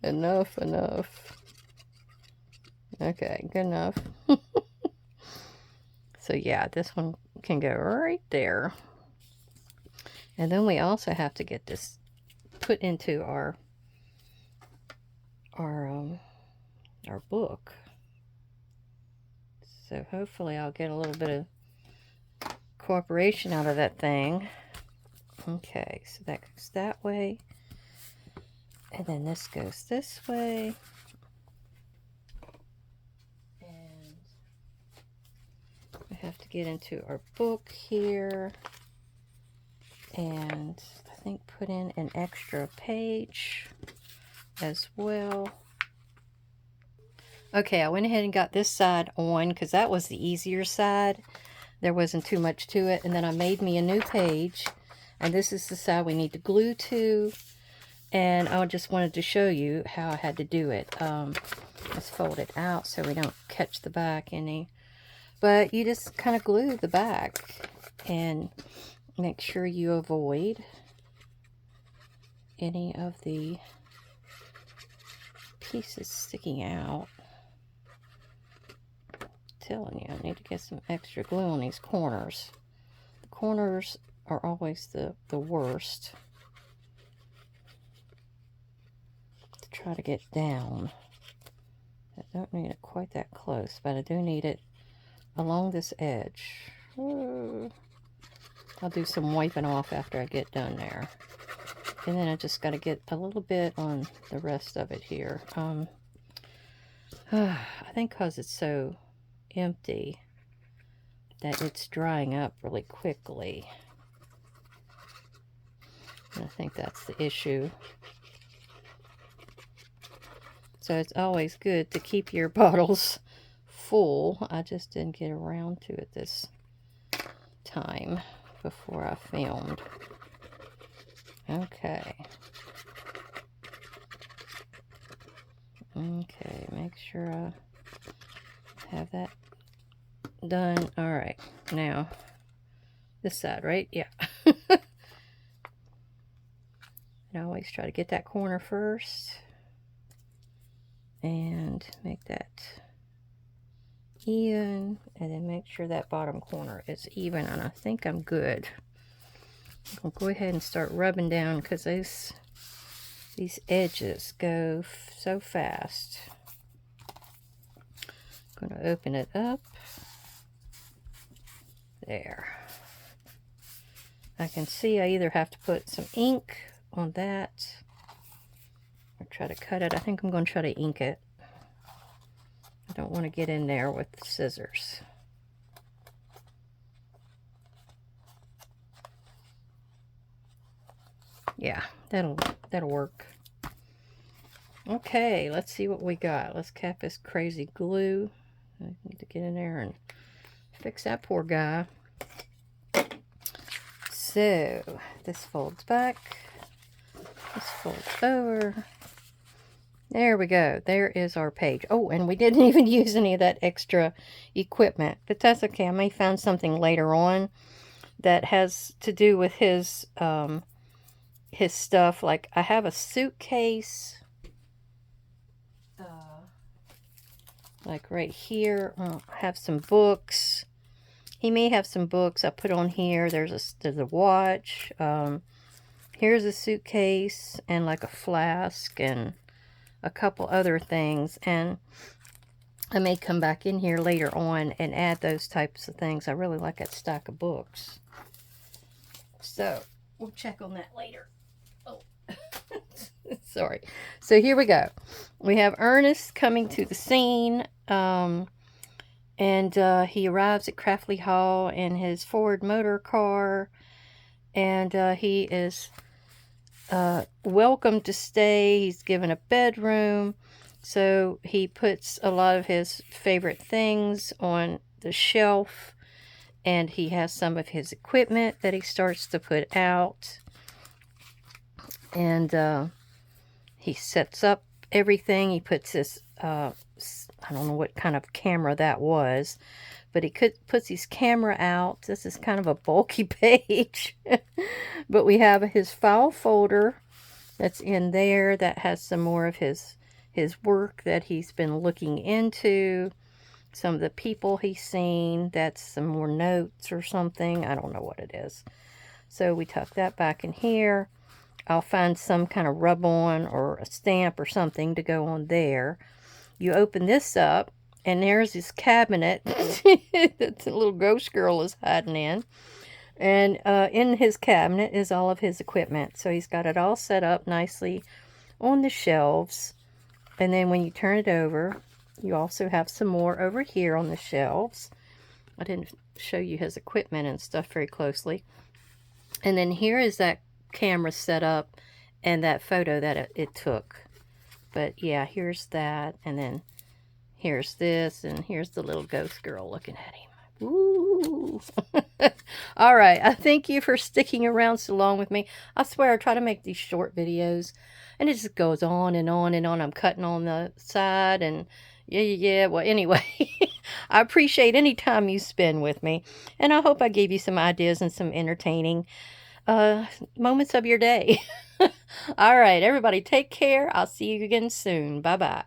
Enough. Okay, good enough. So yeah, this one can go right there. And then we also have to get this put into our book. So hopefully I'll get a little bit of cooperation out of that thing. Okay, so that goes that way. And then this goes this way. We have to get into our book here. And I think put in an extra page as well. Okay, I went ahead and got this side on because that was the easier side. There wasn't too much to it. And then I made me a new page. And this is the side we need to glue to. And I just wanted to show you how I had to do it. Let's fold it out so we don't catch the back any. But you just kind of glue the back and make sure you avoid any of the pieces sticking out. I'm telling you, I need to get some extra glue on these corners. The corners are always the worst to try to get down. I don't need it quite that close, but I do need it along this edge. I'll do some wiping off after I get done there. And then I just got to get a little bit on the rest of it here. I think because it's so empty that it's drying up really quickly. And I think that's the issue. So it's always good to keep your bottles full. I just didn't get around to it this time before I filmed. Okay. Okay, make sure I have that done. All right, now this side, right? Yeah. I always try to get that corner first and make that even, and then make sure that bottom corner is even, and I think I'm good. I'll go ahead and start rubbing down because these edges go so fast. I'm going to open it up. There. I can see I either have to put some ink on that or try to cut it. I think I'm going to try to ink it. I don't want to get in there with the scissors. Yeah, that'll work. Okay, let's see what we got. Let's cap this crazy glue. I need to get in there and fix that poor guy. So, this folds back. This folds over. There we go. There is our page. Oh, and we didn't even use any of that extra equipment. But that's okay. I may find something later on that has to do with his stuff. Like, I have a suitcase. Like right here. I have some books. He may have some books I put on here. There's a watch. Here's a suitcase and like a flask and a couple other things, and I may come back in here later on and add those types of things. I really like that stack of books, so we'll check on that later. Oh, sorry. So here we go. We have Ernest coming to the scene, and he arrives at Craftley Hall in his Ford motor car, and he is welcome to stay. He's given a bedroom, so he puts a lot of his favorite things on the shelf, and he has some of his equipment that he starts to put out, and he sets up everything. He puts his I don't know what kind of camera that was, but he puts his camera out. This is kind of a bulky page. But we have his file folder that's in there that has some more of his work that he's been looking into. Some of the people he's seen. That's some more notes or something. I don't know what it is. So we tuck that back in here. I'll find some kind of rub-on or a stamp or something to go on there. You open this up, and there's his cabinet that the little ghost girl is hiding in. And in his cabinet is all of his equipment. So he's got it all set up nicely on the shelves. And then when you turn it over, you also have some more over here on the shelves. I didn't show you his equipment and stuff very closely. And then here is that camera set up and that photo that it took. But yeah, here's that, and then here's this, and here's the little ghost girl looking at him. Ooh. All right, I thank you for sticking around so long with me. I swear I try to make these short videos, and it just goes on and on and on. I'm cutting on the side, and yeah. Well, anyway, I appreciate any time you spend with me, and I hope I gave you some ideas and some entertaining moments of your day. All right, everybody, take care. I'll see you again soon. Bye-bye.